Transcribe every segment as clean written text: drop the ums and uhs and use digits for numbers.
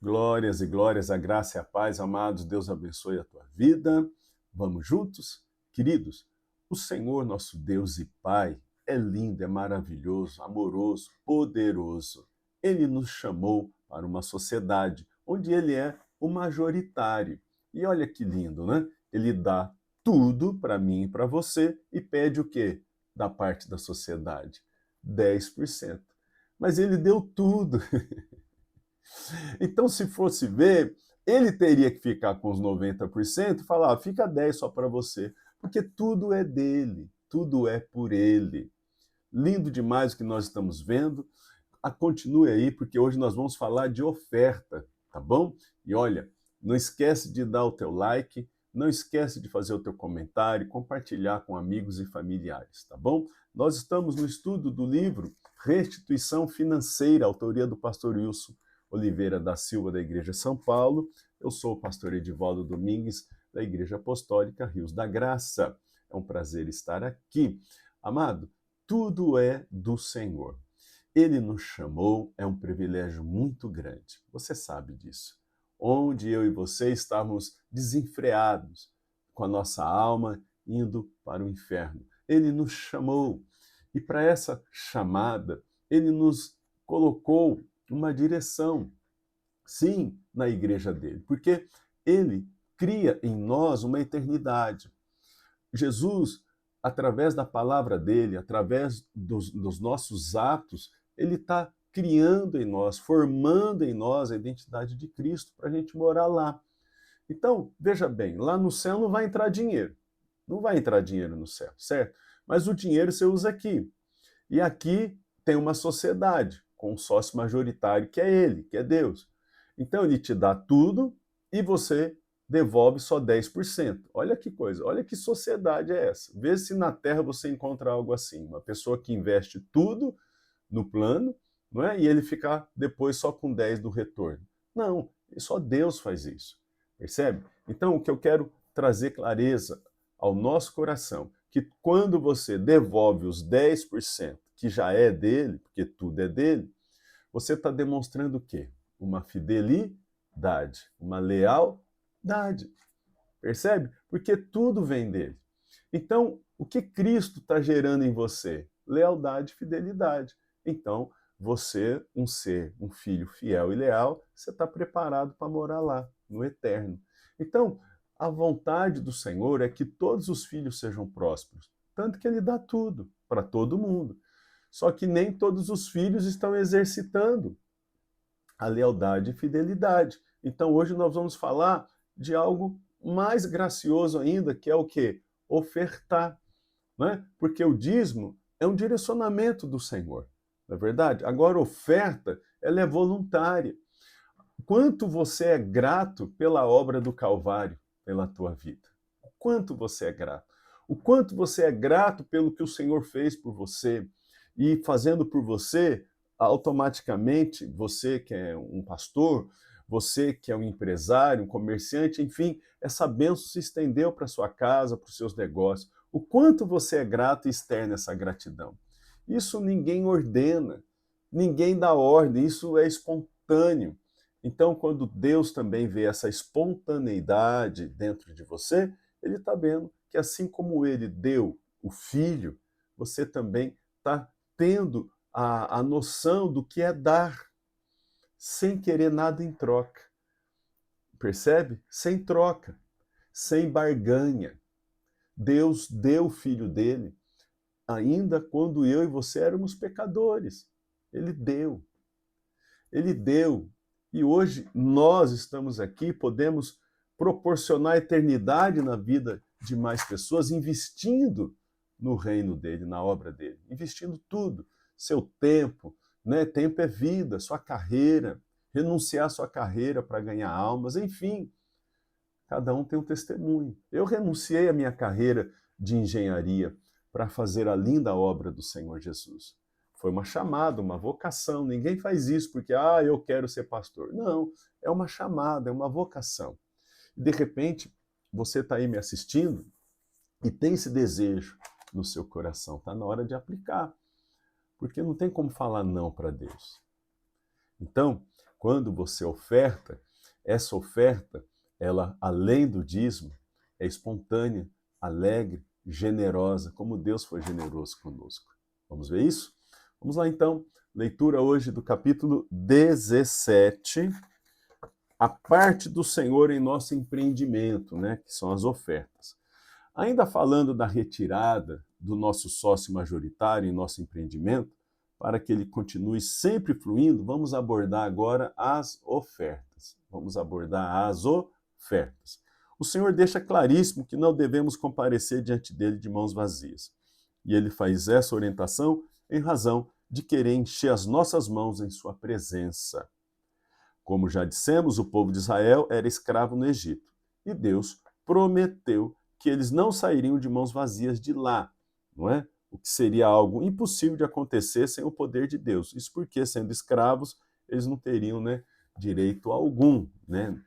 Glórias e glórias, a graça e a paz, amados, Deus abençoe a tua vida. Vamos juntos? Queridos, o Senhor, nosso Deus e Pai, é lindo, é maravilhoso, amoroso, poderoso. Ele nos chamou para uma sociedade onde Ele é o majoritário. E olha que lindo, né? Ele dá tudo para mim e para você e pede o quê? Da parte da sociedade? 10%. Mas Ele deu tudo. Então, se fosse ver, ele teria que ficar com os 90% e falar: fica 10 só para você, porque tudo é dele, tudo é por ele. Lindo demais o que nós estamos vendo. Continue aí, porque hoje nós vamos falar de oferta, tá bom? E olha, não esquece de dar o teu like, não esquece de fazer o teu comentário, compartilhar com amigos e familiares, tá bom? Nós estamos no estudo do livro Restituição Financeira, autoria do pastor Wilson Oliveira da Silva, da Igreja São Paulo. Eu sou o pastor Edivaldo Domingues, da Igreja Apostólica Rios da Graça. É um prazer estar aqui. Amado, tudo é do Senhor. Ele nos chamou, é um privilégio muito grande. Você sabe disso. Onde eu e você estávamos desenfreados, com a nossa alma indo para o inferno. Ele nos chamou. E para essa chamada, ele nos colocou uma direção, sim, na igreja dele, porque ele cria em nós uma eternidade. Jesus, através da palavra dele, através dos nossos atos, ele está criando em nós, formando em nós a identidade de Cristo para a gente morar lá. Então, veja bem, lá no céu não vai entrar dinheiro. Não vai entrar dinheiro no céu, certo? Mas o dinheiro você usa aqui. E aqui tem uma sociedade com um sócio majoritário que é ele, que é Deus. Então ele te dá tudo e você devolve só 10%. Olha que coisa, olha que sociedade é essa. Vê se na Terra você encontra algo assim, uma pessoa que investe tudo no plano, não é? E ele ficar depois só com 10 do retorno. Não, só Deus faz isso. Percebe? Então o que eu quero trazer clareza ao nosso coração, que quando você devolve os 10% que já é dele, porque tudo é dele, você está demonstrando o quê? Uma fidelidade, uma lealdade. Percebe? Porque tudo vem dele. Então, o que Cristo está gerando em você? Lealdade e fidelidade. Então, você, um ser, um filho fiel e leal, você está preparado para morar lá, no eterno. Então, a vontade do Senhor é que todos os filhos sejam prósperos, tanto que ele dá tudo para todo mundo. Só que nem todos os filhos estão exercitando a lealdade e fidelidade. Então, hoje nós vamos falar de algo mais gracioso ainda, que é o quê? Ofertar, né? Porque o dízimo é um direcionamento do Senhor, não é verdade? Agora, oferta, ela é voluntária. Quanto você é grato pela obra do Calvário, pela tua vida? O quanto você é grato? O quanto você é grato pelo que o Senhor fez por você e fazendo por você, automaticamente, você que é um pastor, você que é um empresário, um comerciante, enfim, essa bênção se estendeu para sua casa, para os seus negócios. O quanto você é grato e externa essa gratidão? Isso ninguém ordena, ninguém dá ordem, isso é espontâneo. Então, quando Deus também vê essa espontaneidade dentro de você, ele está vendo que assim como ele deu o filho, você também está tendo a noção do que é dar, sem querer nada em troca. Percebe? Sem troca, sem barganha. Deus deu o filho dele, ainda quando eu e você éramos pecadores. Ele deu. Ele deu. E hoje nós estamos aqui, podemos proporcionar eternidade na vida de mais pessoas, investindo no reino dele, na obra dele, investindo tudo, seu tempo, né? Tempo é vida, sua carreira, renunciar sua carreira para ganhar almas, enfim, cada um tem um testemunho. Eu renunciei à minha carreira de engenharia para fazer a linda obra do Senhor Jesus. Foi uma chamada, uma vocação. Ninguém faz isso porque, eu quero ser pastor. Não, é uma chamada, é uma vocação. De repente, você está aí me assistindo e tem esse desejo no seu coração. Está na hora de aplicar, porque não tem como falar não para Deus. Então, Quando você oferta, essa oferta, ela, além do dízimo, é espontânea, alegre, generosa, como Deus foi generoso conosco. Vamos ver isso? Vamos lá então, leitura hoje do capítulo 17, a parte do Senhor em nosso empreendimento, né, que são as ofertas. Ainda falando da retirada do nosso sócio majoritário em nosso empreendimento, para que ele continue sempre fluindo, vamos abordar agora as ofertas. Vamos abordar as ofertas. O Senhor deixa claríssimo que não devemos comparecer diante dele de mãos vazias. E ele faz essa orientação em razão de querer encher as nossas mãos em sua presença. Como já dissemos, o povo de Israel era escravo no Egito. E Deus prometeu que eles não sairiam de mãos vazias de lá, não é? O que seria algo impossível de acontecer sem o poder de Deus. Isso porque, sendo escravos, eles não teriam, né, direito algum, né?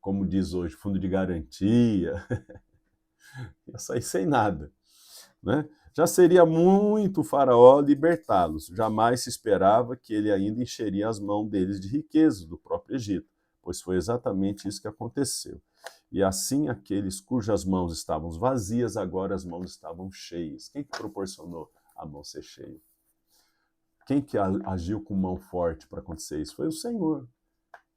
Como diz hoje, fundo de garantia, ia sair sem nada, né? Já seria muito Faraó libertá-los. Jamais se esperava que ele ainda encheria as mãos deles de riquezas do próprio Egito, pois foi exatamente isso que aconteceu. E assim aqueles cujas mãos estavam vazias, agora as mãos estavam cheias. Quem que proporcionou a mão ser cheia? Quem que agiu com mão forte para acontecer isso? Foi o Senhor.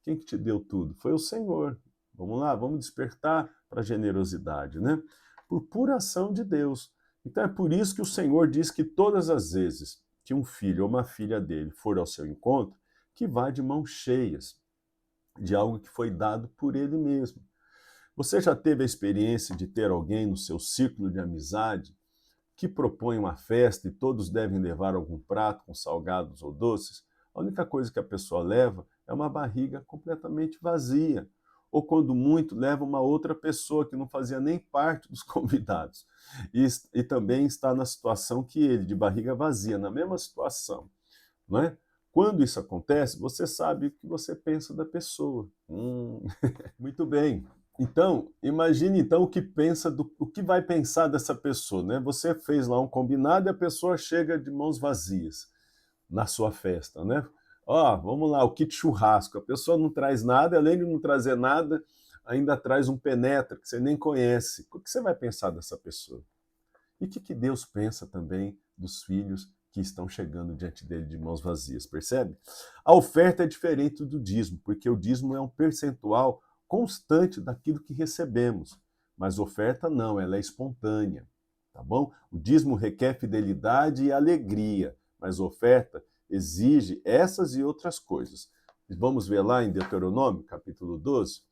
Quem que te deu tudo? Foi o Senhor. Vamos lá, vamos despertar para a generosidade, né? Por pura ação de Deus. Então é por isso que o Senhor diz que todas as vezes que um filho ou uma filha dele for ao seu encontro, que vá de mãos cheias de algo que foi dado por ele mesmo. Você já teve a experiência de ter alguém no seu círculo de amizade que propõe uma festa e todos devem levar algum prato com salgados ou doces? A única coisa que a pessoa leva é uma barriga completamente vazia. Ou, quando muito, leva uma outra pessoa que não fazia nem parte dos convidados. E também está na situação que ele, de barriga vazia, na mesma situação. Não é? Quando isso acontece, você sabe o que você pensa da pessoa. Muito bem. Então, imagine então o que vai pensar dessa pessoa, né? Você fez lá um combinado e a pessoa chega de mãos vazias na sua festa, né? Ó, vamos lá, o kit churrasco. A pessoa não traz nada, além de não trazer nada, ainda traz um penetra que você nem conhece. O que você vai pensar dessa pessoa? E o que Deus pensa também dos filhos que estão chegando diante dele de mãos vazias, percebe? A oferta é diferente do dízimo, porque o dízimo é um percentual constante daquilo que recebemos, mas oferta não, ela é espontânea, tá bom? O dízimo requer fidelidade e alegria, mas oferta exige essas e outras coisas. Vamos ver lá em Deuteronômio, capítulo 12,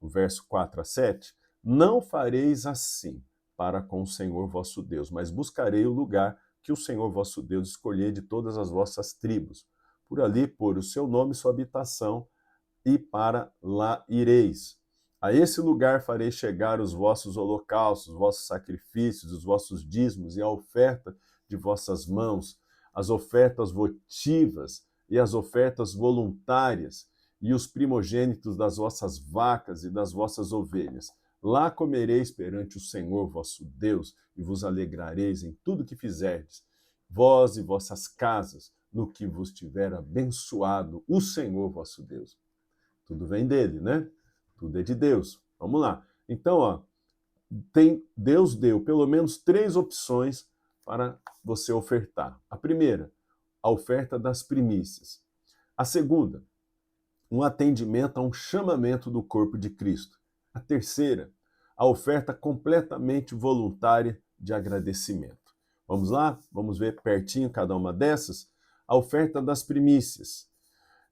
o verso 4 a 7. Não fareis assim para com o Senhor vosso Deus, mas buscarei o lugar que o Senhor vosso Deus escolher de todas as vossas tribos, por ali pôr o seu nome e sua habitação, e para lá ireis. A esse lugar farei chegar os vossos holocaustos, os vossos sacrifícios, os vossos dízimos e a oferta de vossas mãos, as ofertas votivas e as ofertas voluntárias, e os primogênitos das vossas vacas e das vossas ovelhas. Lá comereis perante o Senhor vosso Deus, e vos alegrareis em tudo que fizerdes, vós e vossas casas, no que vos tiver abençoado o Senhor vosso Deus. Tudo vem dele, né? Tudo é de Deus. Vamos lá. Então, ó, Deus deu pelo menos 3 opções para você ofertar. A primeira, a oferta das primícias. A segunda, um atendimento a um chamamento do corpo de Cristo. A terceira, a oferta completamente voluntária de agradecimento. Vamos lá? Vamos ver pertinho cada uma dessas? A oferta das primícias.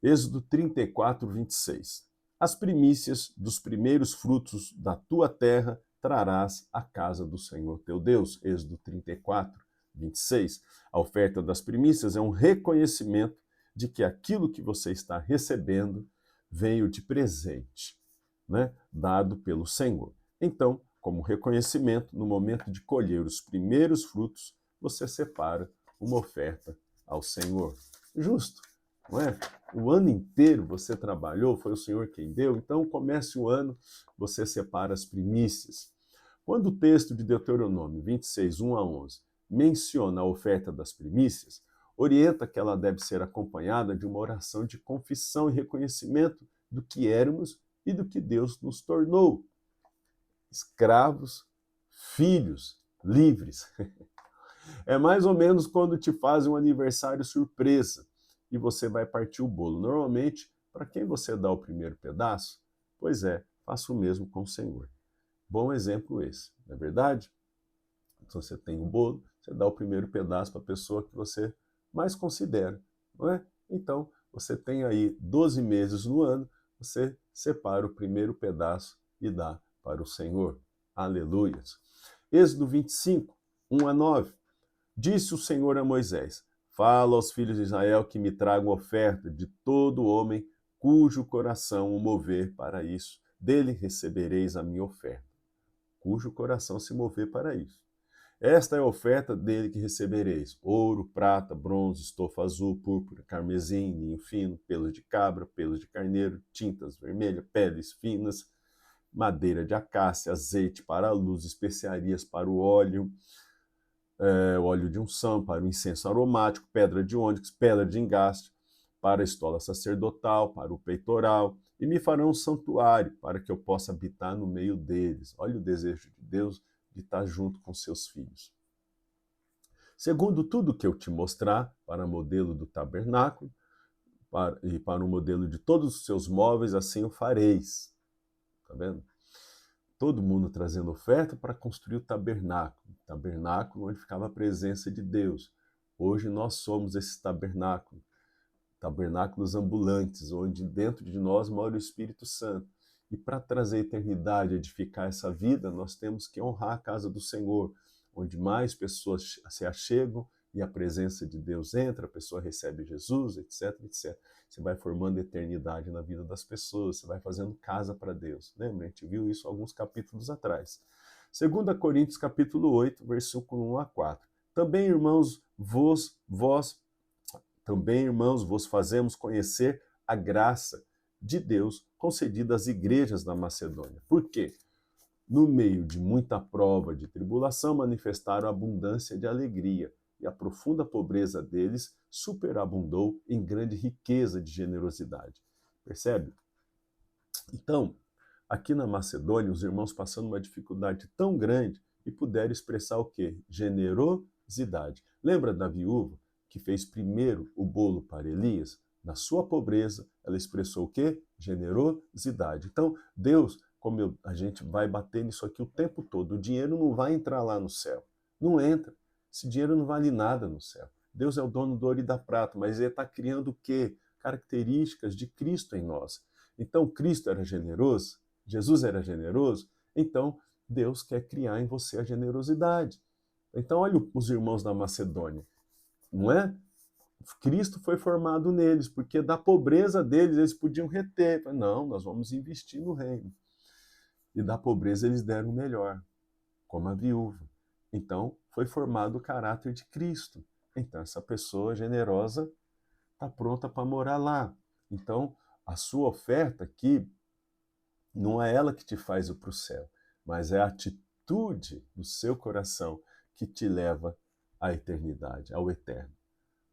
Êxodo 34, 26. As primícias dos primeiros frutos da tua terra trarás à casa do Senhor teu Deus. Êxodo 34, 26. A oferta das primícias é um reconhecimento de que aquilo que você está recebendo veio de presente, né, dado pelo Senhor. Então, como reconhecimento, no momento de colher os primeiros frutos, você separa uma oferta ao Senhor. Justo, não é? O ano inteiro você trabalhou, foi o Senhor quem deu, então comece o ano, você separa as primícias. Quando o texto de Deuteronômio 26, 1 a 11, menciona a oferta das primícias, orienta que ela deve ser acompanhada de uma oração de confissão e reconhecimento do que éramos e do que Deus nos tornou. Escravos, filhos, livres. É mais ou menos quando te fazem um aniversário surpresa e você vai partir o bolo. Normalmente, para quem você dá o primeiro pedaço? Pois é, faça o mesmo com o Senhor. Bom exemplo esse, não é verdade? Então você tem o bolo, você dá o primeiro pedaço para a pessoa que você mais considera, não é? Então, você tem aí 12 meses no ano, você separa o primeiro pedaço e dá para o Senhor. Aleluias. Êxodo 25, 1 a 9. Disse o Senhor a Moisés: Fala aos filhos de Israel que me tragam oferta de todo homem cujo coração o mover para isso. Dele recebereis a minha oferta, cujo coração se mover para isso. Esta é a oferta dele que recebereis: ouro, prata, bronze, estofa azul, púrpura, carmesim, linho fino, pelos de cabra, pelos de carneiro, tintas vermelhas, peles finas, madeira de acácia, azeite para a luz, especiarias para o óleo de unção, para o incenso aromático, pedra de ônix, pedra de engaste, para a estola sacerdotal, para o peitoral, e me farão um santuário para que eu possa habitar no meio deles. Olha o desejo de Deus de estar junto com seus filhos. Segundo tudo que eu te mostrar, para modelo do tabernáculo, e para o modelo de todos os seus móveis, assim o fareis. Tá vendo? Todo mundo trazendo oferta para construir o tabernáculo onde ficava a presença de Deus. Hoje nós somos esse tabernáculo, tabernáculos ambulantes, onde dentro de nós mora o Espírito Santo. E para trazer a eternidade, edificar essa vida, nós temos que honrar a casa do Senhor, onde mais pessoas se achegam e a presença de Deus entra, a pessoa recebe Jesus, etc, etc. Você vai formando eternidade na vida das pessoas, você vai fazendo casa para Deus. Lembra? A gente viu isso alguns capítulos atrás. 2 Coríntios capítulo 8, versículo 1 a 4. Também, irmãos, vos fazemos conhecer a graça de Deus concedida às igrejas da Macedônia. Por quê? No meio de muita prova de tribulação, manifestaram abundância de alegria, e a profunda pobreza deles superabundou em grande riqueza de generosidade. Percebe? Então, aqui na Macedônia, os irmãos passando uma dificuldade tão grande e puderam expressar o quê? Generosidade. Lembra da viúva que fez primeiro o bolo para Elias? Na sua pobreza, ela expressou o quê? Generosidade. Então, Deus, a gente vai bater nisso aqui o tempo todo, o dinheiro não vai entrar lá no céu. Não entra. Esse dinheiro não vale nada no céu. Deus é o dono do ouro e da prata, mas ele está criando o quê? Características de Cristo em nós. Então, Cristo era generoso, Jesus era generoso, então Deus quer criar em você a generosidade. Então, olha os irmãos da Macedônia, não é? Cristo foi formado neles, porque da pobreza deles eles podiam reter. Não, nós vamos investir no reino. E da pobreza eles deram o melhor, como a viúva. Então, foi formado o caráter de Cristo. Então, essa pessoa generosa está pronta para morar lá. Então, a sua oferta aqui não é ela que te faz ir para o céu, mas é a atitude do seu coração que te leva à eternidade, ao eterno.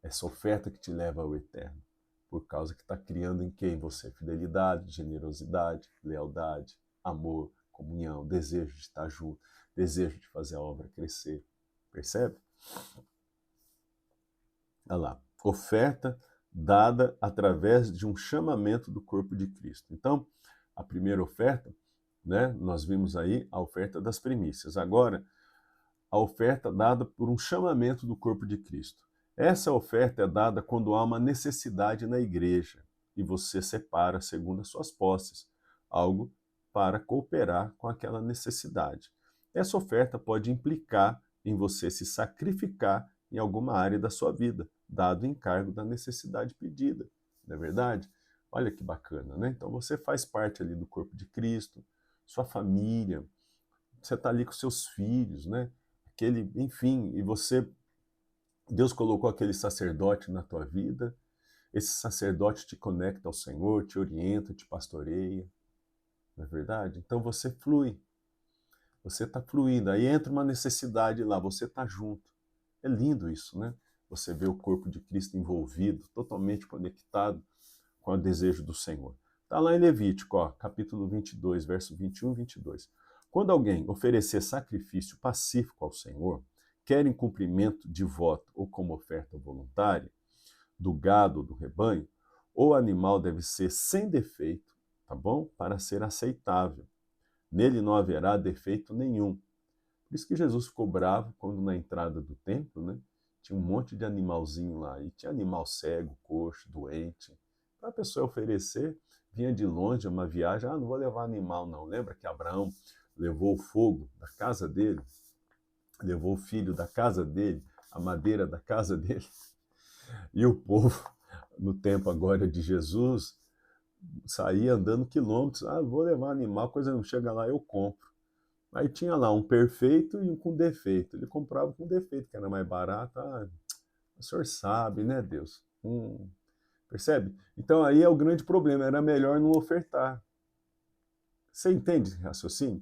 Essa oferta que te leva ao eterno, por causa que está criando em quem você? Fidelidade, generosidade, lealdade, amor, comunhão, desejo de estar junto, desejo de fazer a obra crescer. Percebe? Olha lá, oferta dada através de um chamamento do corpo de Cristo. Então, a primeira oferta, né, nós vimos aí a oferta das primícias. Agora, a oferta dada por um chamamento do corpo de Cristo. Essa oferta é dada quando há uma necessidade na igreja e você separa segundo as suas posses, algo para cooperar com aquela necessidade. Essa oferta pode implicar em você se sacrificar em alguma área da sua vida, dado o encargo da necessidade pedida. Não é verdade? Olha que bacana, né? Então você faz parte ali do corpo de Cristo, sua família, você está ali com seus filhos, né? Enfim, e Deus colocou aquele sacerdote na tua vida, esse sacerdote te conecta ao Senhor, te orienta, te pastoreia, não é verdade? Então você flui, você está fluindo, aí entra uma necessidade lá, você está junto. É lindo isso, né? você vê o corpo de Cristo envolvido, totalmente conectado com o desejo do Senhor. Está lá em Levítico, ó, capítulo 22, verso 21 e 22. Quando alguém oferecer sacrifício pacífico ao Senhor, quer em cumprimento de voto ou como oferta voluntária, do gado ou do rebanho, o animal deve ser sem defeito, tá bom? Para ser aceitável. Nele não haverá defeito nenhum. Por isso que Jesus ficou bravo quando na entrada do templo, né, tinha um monte de animalzinho lá, e tinha animal cego, coxo, doente. Para a pessoa oferecer, vinha de longe, uma viagem, não vou levar animal não. Lembra que Abraão levou o fogo da casa dele, levou o filho da casa dele, a madeira da casa dele, e o povo, no tempo agora de Jesus, saía andando quilômetros, vou levar animal, coisa não chega lá, eu compro. Aí tinha lá um perfeito e um com defeito. Ele comprava com defeito, que era mais barato. O senhor sabe, né, Deus? Percebe? Então aí é o grande problema, era melhor não ofertar. Você entende esse raciocínio?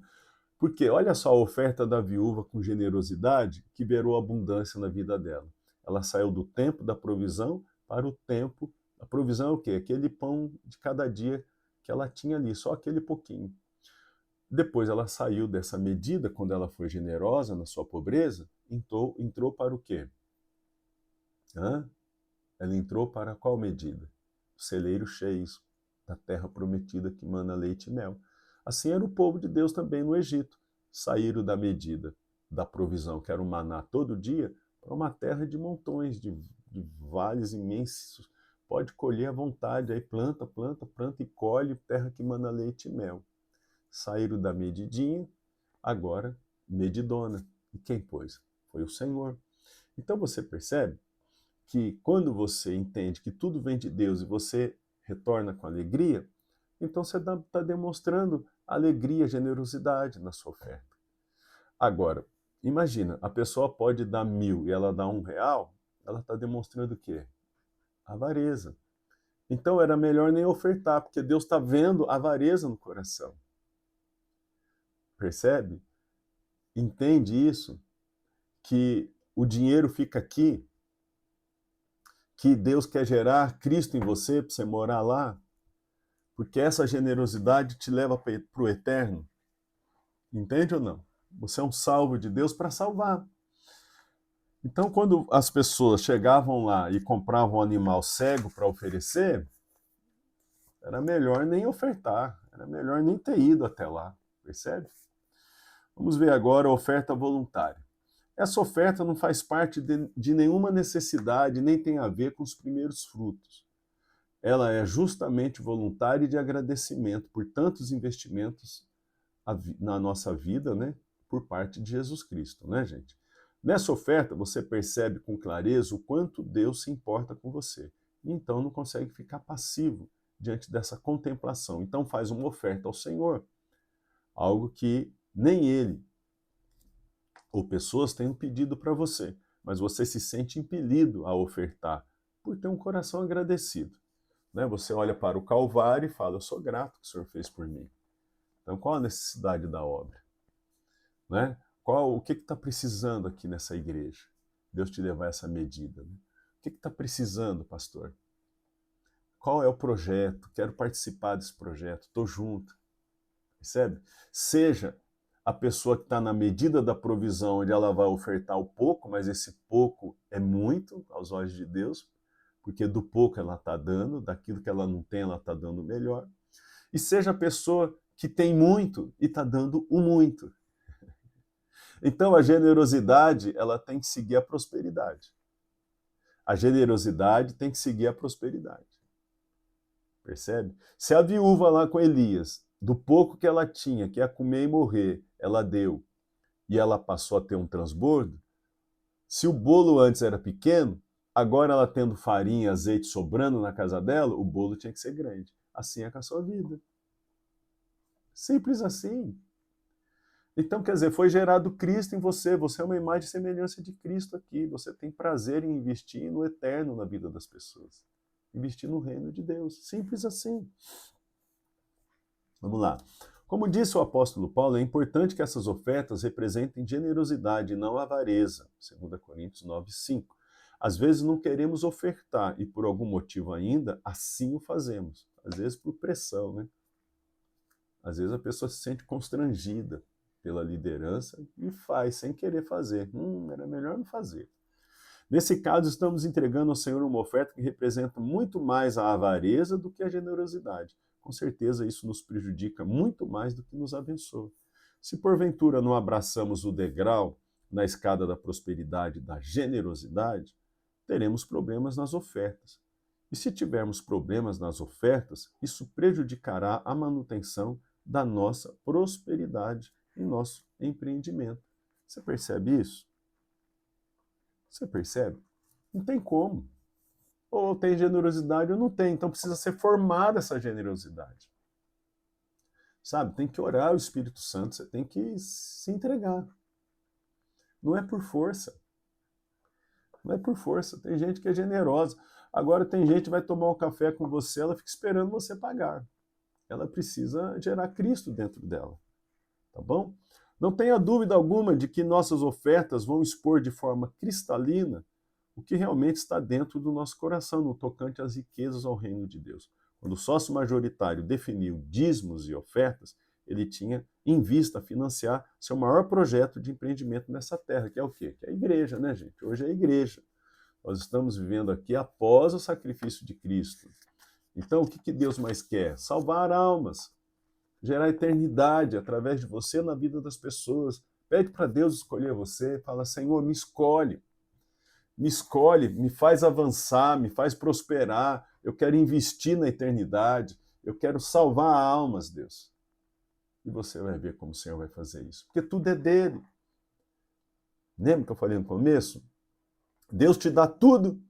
Porque olha só a oferta da viúva com generosidade que gerou abundância na vida dela. Ela saiu do tempo da provisão para o tempo. A provisão é o quê? Aquele pão de cada dia que ela tinha ali, só aquele pouquinho. Depois ela saiu dessa medida, quando ela foi generosa na sua pobreza, entrou para o quê? Ela entrou para qual medida? Os celeiros cheios da terra prometida que mana leite e mel. Assim era o povo de Deus também no Egito. Saíram da medida da provisão, que era o maná todo dia, para uma terra de montões, de vales imensos. Pode colher à vontade, aí planta, planta, planta e colhe, terra que mana leite e mel. Saíram da medidinha, agora medidona. E quem pôs? Foi o Senhor. Então você percebe que quando você entende que tudo vem de Deus e você retorna com alegria, então você está demonstrando alegria, generosidade na sua oferta. Agora, imagina, a pessoa pode dar 1.000 e ela dá R$1, ela está demonstrando o quê? Avareza. Então era melhor nem ofertar, porque Deus está vendo a avareza no coração. Percebe? Entende isso? Que o dinheiro fica aqui, que Deus quer gerar Cristo em você para você morar lá, porque essa generosidade te leva para o eterno. Entende ou não? Você é um salvo de Deus para salvar. Então, quando as pessoas chegavam lá e compravam um animal cego para oferecer, era melhor nem ofertar, era melhor nem ter ido até lá, percebe? Vamos ver agora a oferta voluntária. Essa oferta não faz parte de nenhuma necessidade, nem tem a ver com os primeiros frutos. Ela é justamente voluntária e de agradecimento por tantos investimentos na nossa vida, né, por parte de Jesus Cristo, né, gente? Nessa oferta, você percebe com clareza o quanto Deus se importa com você. E então não consegue ficar passivo diante dessa contemplação. Então faz uma oferta ao Senhor, algo que nem Ele ou pessoas tenham pedido para você, mas você se sente impelido a ofertar por ter um coração agradecido. Né? Você olha para o Calvário e fala, eu sou grato que o Senhor fez por mim. Então qual a necessidade da obra? Né? O que está precisando aqui nessa igreja? Deus te levar a essa medida. Né? O que está precisando, pastor? Qual é o projeto? Quero participar desse projeto, estou junto. Percebe? Seja a pessoa que está na medida da provisão, onde ela vai ofertar o pouco, mas esse pouco é muito aos olhos de Deus, porque do pouco ela está dando, daquilo que ela não tem, ela está dando melhor. E seja a pessoa que tem muito e está dando o muito. Então a generosidade, ela tem que seguir a prosperidade. A generosidade tem que seguir a prosperidade. Percebe? Se a viúva lá com Elias, do pouco que ela tinha, que ia comer e morrer, ela deu, e ela passou a ter um transbordo, se o bolo antes era pequeno, agora ela tendo farinha e azeite sobrando na casa dela, o bolo tinha que ser grande. Assim é com a sua vida. Simples assim. Então, quer dizer, foi gerado Cristo em você, você é uma imagem e semelhança de Cristo aqui, você tem prazer em investir no eterno na vida das pessoas. Investir no reino de Deus. Simples assim. Vamos lá. Como disse o apóstolo Paulo, é importante que essas ofertas representem generosidade e não avareza. 2 Coríntios 9:5. Às vezes não queremos ofertar e por algum motivo ainda, assim o fazemos. Às vezes por pressão, né? Às vezes a pessoa se sente constrangida pela liderança e faz sem querer fazer. Era melhor não fazer. Nesse caso, estamos entregando ao Senhor uma oferta que representa muito mais a avareza do que a generosidade. Com certeza isso nos prejudica muito mais do que nos abençoa. Se porventura não abraçamos o degrau na escada da prosperidade e da generosidade, teremos problemas nas ofertas. E se tivermos problemas nas ofertas, isso prejudicará a manutenção da nossa prosperidade e nosso empreendimento. Você percebe isso? Você percebe? Não tem como. Ou tem generosidade ou não tem. Então precisa ser formada essa generosidade. Sabe? Tem que orar o Espírito Santo, você tem que se entregar. Não é por força. Não é por força. Tem gente que é generosa. Agora tem gente que vai tomar um café com você, ela fica esperando você pagar. Ela precisa gerar Cristo dentro dela. Tá bom? Não tenha dúvida alguma de que nossas ofertas vão expor de forma cristalina o que realmente está dentro do nosso coração, no tocante às riquezas ao reino de Deus. Quando o sócio majoritário definiu dízimos e ofertas, ele tinha em vista financiar seu maior projeto de empreendimento nessa terra, que é o quê? Que é a igreja, né, gente? Hoje é a igreja. Nós estamos vivendo aqui após o sacrifício de Cristo. Então, o que Deus mais quer? Salvar almas, gerar eternidade através de você na vida das pessoas. Pede para Deus escolher você, fala, Senhor, me escolhe, me faz avançar, me faz prosperar, eu quero investir na eternidade, eu quero salvar almas, Deus. E você vai ver como o Senhor vai fazer isso, porque tudo é dele. Lembra que eu falei no começo? Deus te dá tudo,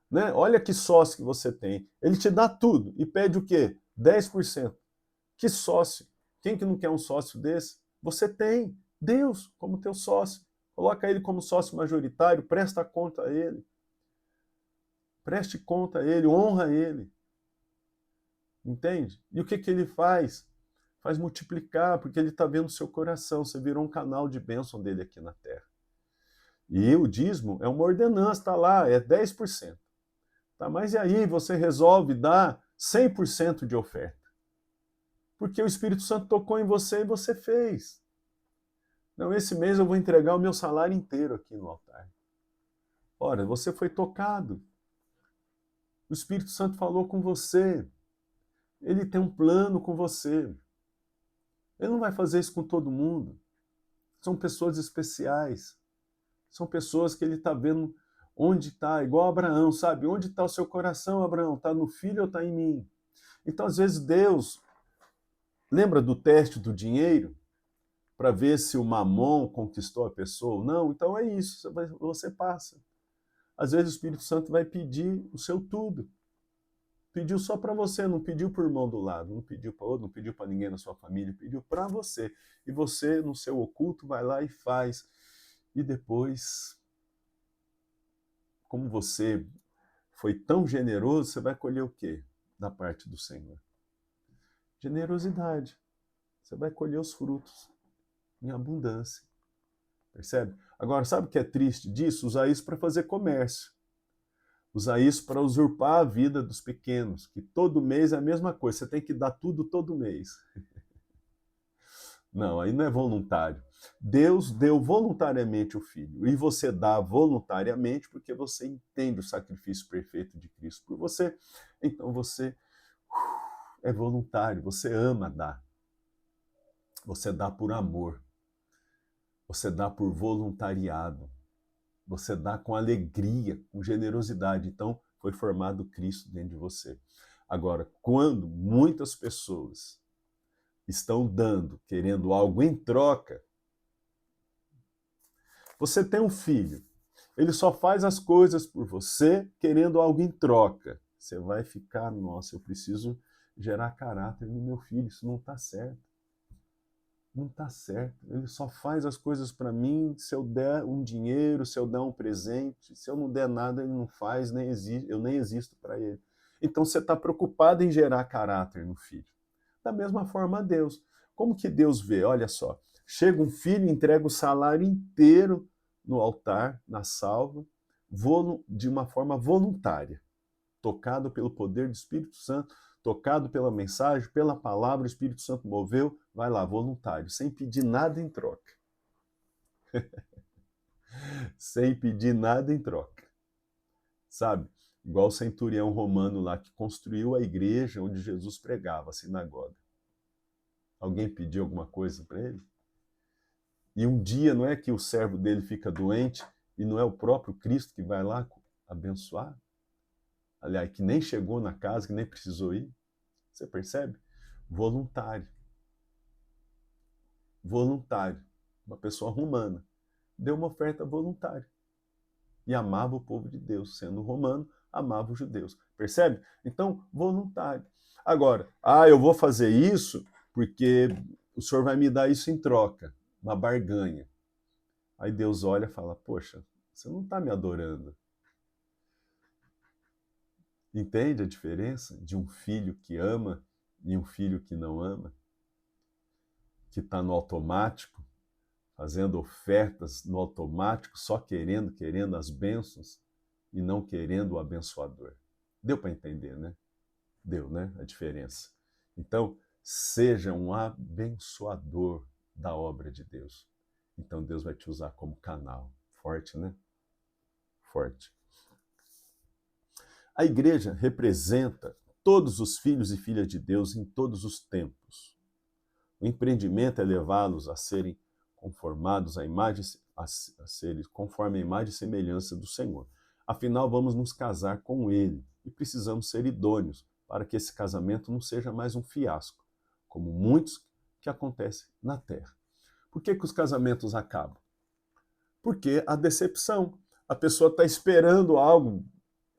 né? Olha que sócio que você tem. Ele te dá tudo e pede o quê? 10%. Que sócio? Quem que não quer um sócio desse? Você tem Deus como teu sócio. Coloca ele como sócio majoritário, presta conta a ele. Preste conta a ele, honra ele. Entende? E o que ele faz? Faz multiplicar, porque ele está vendo o seu coração. Você virou um canal de bênção dele aqui na terra. E o dízimo é uma ordenança, está lá, é 10%. Tá? Mas e aí você resolve dar 100% de oferta? Porque o Espírito Santo tocou em você e você fez. Não, esse mês eu vou entregar o meu salário inteiro aqui no altar. Ora, você foi tocado. O Espírito Santo falou com você. Ele tem um plano com você. Ele não vai fazer isso com todo mundo. São pessoas especiais. São pessoas que ele está vendo onde está, igual Abraão, sabe? Onde está o seu coração, Abraão? Está no filho ou está em mim? Então, às vezes, Deus... Lembra do teste do dinheiro? Para ver se o mamon conquistou a pessoa? Não, então é isso, você passa. Às vezes o Espírito Santo vai pedir o seu tudo. Pediu só para você, não pediu para o irmão do lado, não pediu para outro, não pediu para ninguém na sua família, pediu para você. E você, no seu oculto, vai lá e faz. E depois, como você foi tão generoso, você vai colher o quê? Da parte do Senhor. Generosidade. Você vai colher os frutos em abundância. Percebe? Agora, sabe o que é triste disso? Usar isso para fazer comércio. Usar isso para usurpar a vida dos pequenos, que todo mês é a mesma coisa, você tem que dar tudo todo mês. Não, aí não é voluntário. Deus deu voluntariamente o Filho, e você dá voluntariamente porque você entende o sacrifício perfeito de Cristo por você. Então você é voluntário, você ama dar. Você dá por amor. Você dá por voluntariado. Você dá com alegria, com generosidade. Então, foi formado Cristo dentro de você. Agora, quando muitas pessoas estão dando, querendo algo em troca, você tem um filho, ele só faz as coisas por você, querendo algo em troca. Você vai ficar, nossa, eu preciso gerar caráter no meu filho, isso não está certo. Não está certo. Ele só faz as coisas para mim se eu der um dinheiro, se eu der um presente. Se eu não der nada, ele não faz, eu nem existo para ele. Então você está preocupado em gerar caráter no filho. Da mesma forma, Deus. Como que Deus vê? Olha só. Chega um filho, entrega o salário inteiro no altar, na salva. de uma forma voluntária, tocado pelo poder do Espírito Santo, tocado pela mensagem, pela palavra, o Espírito Santo moveu, vai lá, voluntário, sem pedir nada em troca. Sem pedir nada em troca. Sabe? Igual o centurião romano lá que construiu a igreja onde Jesus pregava, a sinagoga. Alguém pediu alguma coisa para ele? E um dia não é que o servo dele fica doente e não é o próprio Cristo que vai lá abençoar? Aliás, que nem chegou na casa, que nem precisou ir. Você percebe? Voluntário. Voluntário. Uma pessoa romana deu uma oferta voluntária. E amava o povo de Deus. Sendo romano, amava os judeus. Percebe? Então, voluntário. Agora, eu vou fazer isso porque o senhor vai me dar isso em troca. Uma barganha. Aí Deus olha e fala, poxa, você não está me adorando. Entende a diferença de um filho que ama e um filho que não ama? Que está no automático, fazendo ofertas no automático, só querendo as bênçãos e não querendo o abençoador. Deu para entender, né? Deu, né? A diferença. Então, seja um abençoador da obra de Deus. Então, Deus vai te usar como canal. Forte, né? Forte. A igreja representa todos os filhos e filhas de Deus em todos os tempos. O empreendimento é levá-los a serem conformados à imagem, a serem conforme a imagem e semelhança do Senhor. Afinal, vamos nos casar com Ele e precisamos ser idôneos para que esse casamento não seja mais um fiasco, como muitos que acontecem na Terra. Por que os casamentos acabam? Porque a decepção. A pessoa está esperando algo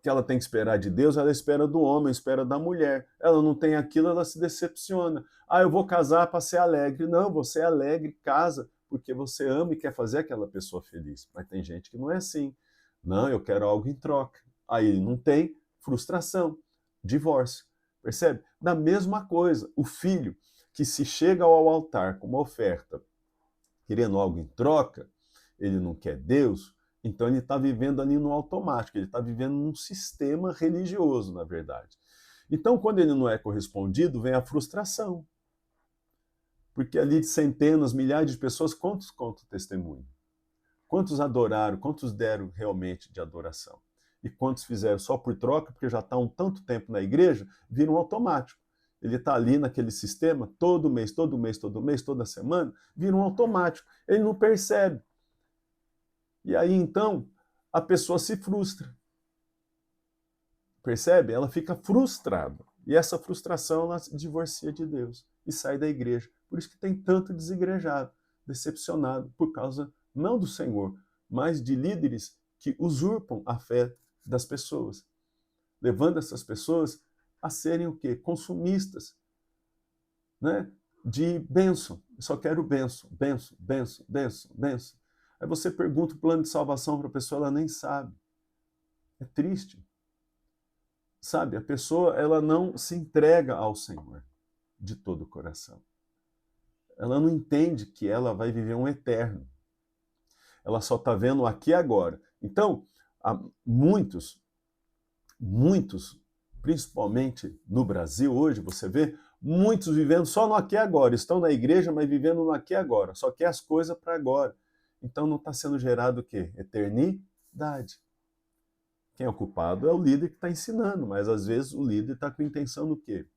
que ela tem que esperar de Deus, ela espera do homem, espera da mulher. Ela não tem aquilo, ela se decepciona. Eu vou casar para ser alegre. Não, você é alegre, casa, porque você ama e quer fazer aquela pessoa feliz. Mas tem gente que não é assim. Não, eu quero algo em troca. Aí não tem, frustração, divórcio. Percebe? Da mesma coisa, o filho que se chega ao altar com uma oferta, querendo algo em troca, ele não quer Deus, então ele está vivendo ali no automático, ele está vivendo num sistema religioso, na verdade. Então, quando ele não é correspondido, vem a frustração. Porque ali de centenas, milhares de pessoas, quantos contam testemunho? Quantos adoraram, quantos deram realmente de adoração? E quantos fizeram só por troca, porque já estão tanto tempo na igreja, viram automático. Ele está ali naquele sistema, todo mês, todo mês, todo mês, toda semana, vira um automático. Ele não percebe. E aí, então, a pessoa se frustra. Percebe? Ela fica frustrada. E essa frustração, ela se divorcia de Deus e sai da igreja. Por isso que tem tanto desigrejado, decepcionado, por causa, não do Senhor, mas de líderes que usurpam a fé das pessoas, levando essas pessoas a serem o quê? Consumistas, né? De bênção. Eu só quero bênção, bênção, bênção, bênção, bênção. Aí você pergunta o plano de salvação para a pessoa, ela nem sabe. É triste. Sabe, a pessoa ela não se entrega ao Senhor de todo o coração. Ela não entende que ela vai viver um eterno. Ela só está vendo aqui e agora. Então, há muitos, principalmente no Brasil hoje, você vê muitos vivendo só no aqui e agora. Estão na igreja, mas vivendo no aqui e agora. Só quer as coisas para agora. Então não está sendo gerado o quê? Eternidade. Quem é o culpado é o líder que está ensinando, mas às vezes o líder está com intenção no quê?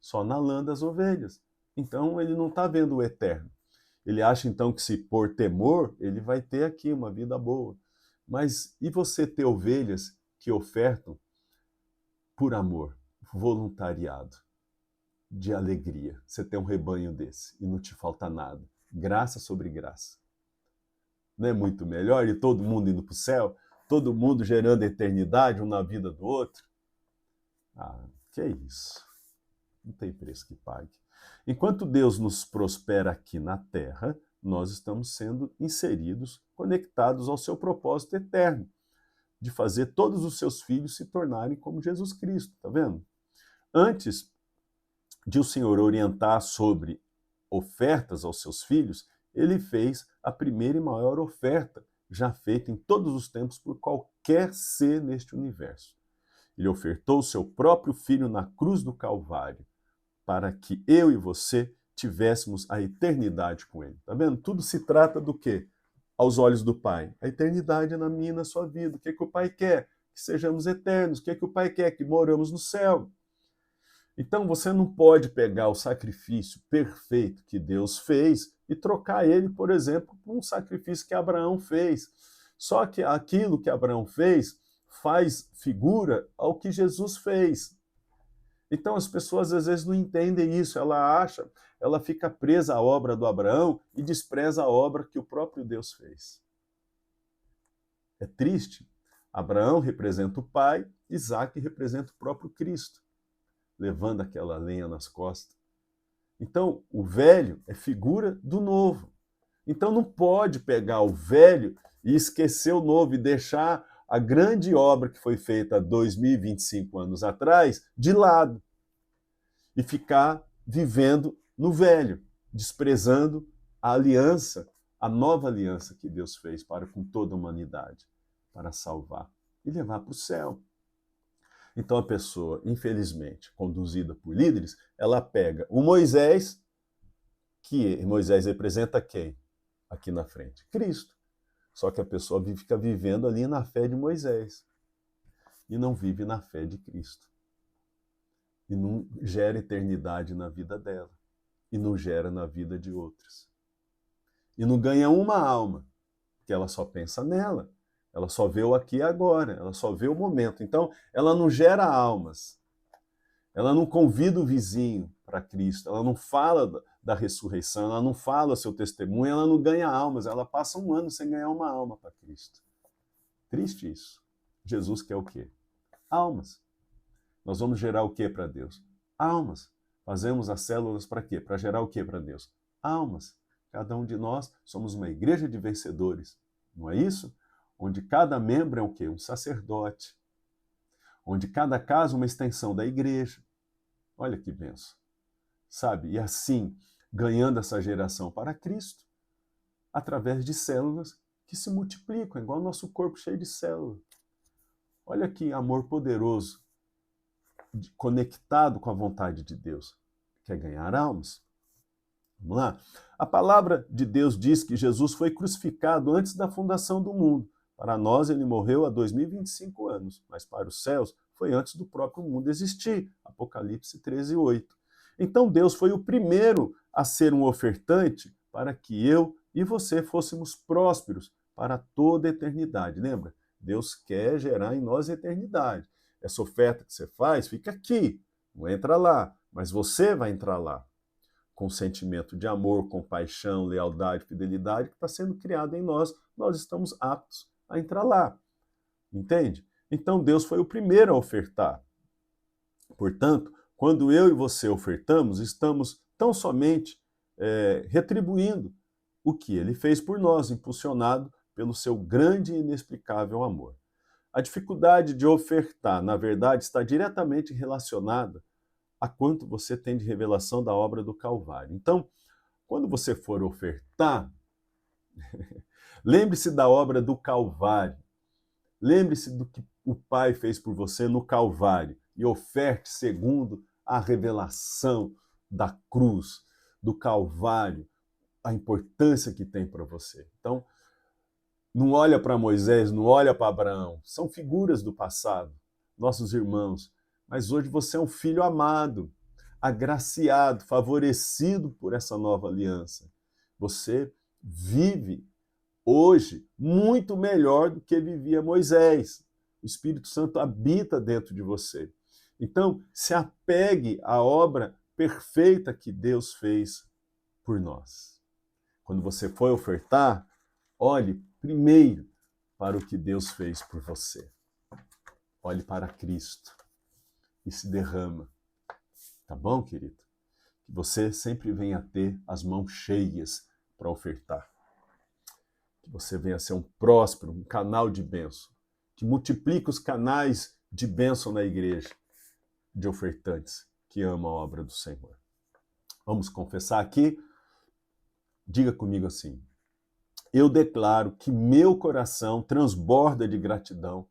Só na lã das ovelhas. Então ele não está vendo o eterno. Ele acha então que se por temor, ele vai ter aqui uma vida boa. Mas e você ter ovelhas que ofertam por amor, voluntariado, de alegria? Você tem um rebanho desse e não te falta nada. Graça sobre graça. Não é muito melhor? E todo mundo indo para o céu? Todo mundo gerando eternidade, um na vida do outro? Que é isso. Não tem preço que pague. Enquanto Deus nos prospera aqui na terra, nós estamos sendo inseridos, conectados ao seu propósito eterno, de fazer todos os seus filhos se tornarem como Jesus Cristo, tá vendo? Antes de o Senhor orientar sobre ofertas aos seus filhos, ele fez a primeira e maior oferta já feita em todos os tempos por quer ser neste universo. Ele ofertou o seu próprio Filho na cruz do Calvário para que eu e você tivéssemos a eternidade com Ele. Tá vendo? Tudo se trata do quê? Aos olhos do Pai. A eternidade na minha e na sua vida. O que é que o Pai quer? Que sejamos eternos. O que é que o Pai quer? Que moramos no céu. Então você não pode pegar o sacrifício perfeito que Deus fez e trocar ele, por exemplo, por um sacrifício que Abraão fez. Só que aquilo que Abraão fez faz figura ao que Jesus fez. Então as pessoas às vezes não entendem isso, ela fica presa à obra do Abraão e despreza a obra que o próprio Deus fez. É triste. Abraão representa o pai, Isaac representa o próprio Cristo, levando aquela lenha nas costas. Então, o velho é figura do novo. Então, não pode pegar o velho e esquecer o novo e deixar a grande obra que foi feita há 2025 anos atrás de lado e ficar vivendo no velho, desprezando a aliança, a nova aliança que Deus fez para com toda a humanidade, para salvar e levar para o céu. Então a pessoa, infelizmente, conduzida por líderes, ela pega o Moisés, que Moisés representa quem? Aqui na frente, Cristo. Só que a pessoa fica vivendo ali na fé de Moisés e não vive na fé de Cristo. E não gera eternidade na vida dela. E não gera na vida de outras. E não ganha uma alma, porque ela só pensa nela. Ela só vê o aqui e agora, ela só vê o momento. Então, ela não gera almas. Ela não convida o vizinho para Cristo, ela não fala da ressurreição, ela não fala o seu testemunho, ela não ganha almas, ela passa um ano sem ganhar uma alma para Cristo. Triste isso. Jesus quer o quê? Almas. Nós vamos gerar o quê para Deus? Almas. Fazemos as células para quê? Para gerar o quê para Deus? Almas. Cada um de nós somos uma igreja de vencedores. Não é isso? Onde cada membro é o quê? Um sacerdote. Onde cada casa é uma extensão da igreja. Olha que benção. Sabe? E assim, ganhando essa geração para Cristo, através de células que se multiplicam, igual o nosso corpo cheio de células. Olha que amor poderoso, conectado com a vontade de Deus. Quer ganhar almas? Vamos lá? A palavra de Deus diz que Jesus foi crucificado antes da fundação do mundo. Para nós, ele morreu há 2025 anos, mas para os céus foi antes do próprio mundo existir. Apocalipse 13:8. Então Deus foi o primeiro a ser um ofertante para que eu e você fôssemos prósperos para toda a eternidade. Lembra? Deus quer gerar em nós a eternidade. Essa oferta que você faz fica aqui, não entra lá, mas você vai entrar lá. Com sentimento de amor, compaixão, lealdade, fidelidade que está sendo criado em nós, nós estamos aptos a entrar lá. Entende? Então Deus foi o primeiro a ofertar. Portanto, quando eu e você ofertamos, estamos tão somente retribuindo o que Ele fez por nós, impulsionado pelo seu grande e inexplicável amor. A dificuldade de ofertar, na verdade, está diretamente relacionada a quanto você tem de revelação da obra do Calvário. Então, quando você for ofertar, lembre-se da obra do Calvário. Lembre-se do que o Pai fez por você no Calvário e oferte segundo a revelação da cruz, do Calvário, a importância que tem para você. Então, não olha para Moisés, não olha para Abraão. São figuras do passado, nossos irmãos. Mas hoje você é um filho amado, agraciado, favorecido por essa nova aliança. Você vive hoje muito melhor do que vivia Moisés. O Espírito Santo habita dentro de você. Então, se apegue à obra perfeita que Deus fez por nós. Quando você for ofertar, olhe primeiro para o que Deus fez por você. Olhe para Cristo e se derrama. Tá bom, querido? Que você sempre venha a ter as mãos cheias para ofertar. Que você venha a ser um próspero, um canal de bênção. Que multiplique os canais de bênção na igreja, de ofertantes que amam a obra do Senhor. Vamos confessar aqui? Diga comigo assim: eu declaro que meu coração transborda de gratidão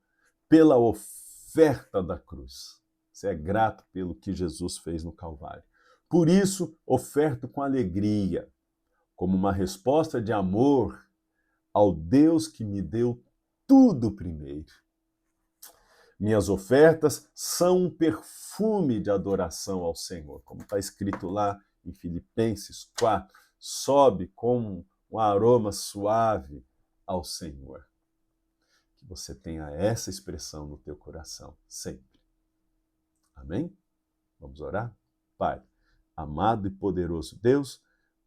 pela oferta da cruz. Você é grato pelo que Jesus fez no Calvário. Por isso, oferto com alegria, como uma resposta de amor ao Deus que me deu tudo primeiro. Minhas ofertas são um perfume de adoração ao Senhor, como está escrito lá em Filipenses 4, sobe como um aroma suave ao Senhor. Que você tenha essa expressão no teu coração, sempre. Amém? Vamos orar? Pai, amado e poderoso Deus,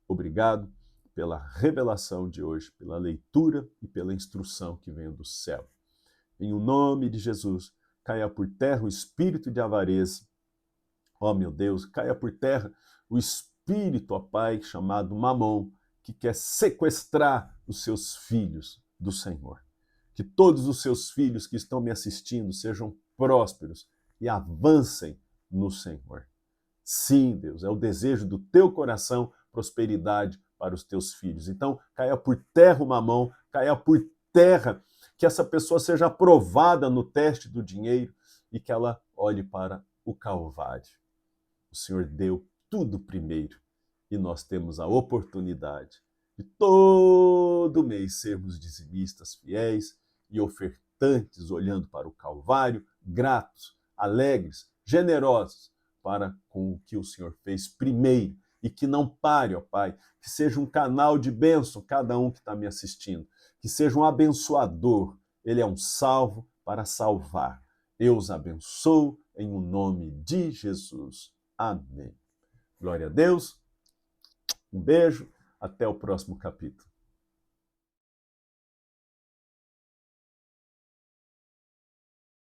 obrigado pela revelação de hoje, pela leitura e pela instrução que vem do céu. Em o nome de Jesus, caia por terra o espírito de avareza. Ó meu Deus, caia por terra o espírito, ó Pai, chamado Mamon, que quer sequestrar os seus filhos do Senhor. Que todos os seus filhos que estão me assistindo sejam prósperos e avancem no Senhor. Sim, Deus, é o desejo do teu coração prosperidade para os teus filhos. Então, caia por terra o mamão, caia por terra que essa pessoa seja aprovada no teste do dinheiro e que ela olhe para o Calvário. O Senhor deu tudo primeiro e nós temos a oportunidade de todo mês sermos dizimistas fiéis e ofertantes, olhando para o Calvário, gratos, alegres, generosos, para com o que o Senhor fez primeiro, e que não pare, ó Pai, que seja um canal de bênção cada um que está me assistindo, que seja um abençoador, ele é um salvo para salvar. Eu os abençoo em o nome de Jesus. Amém. Glória a Deus, um beijo, até o próximo capítulo.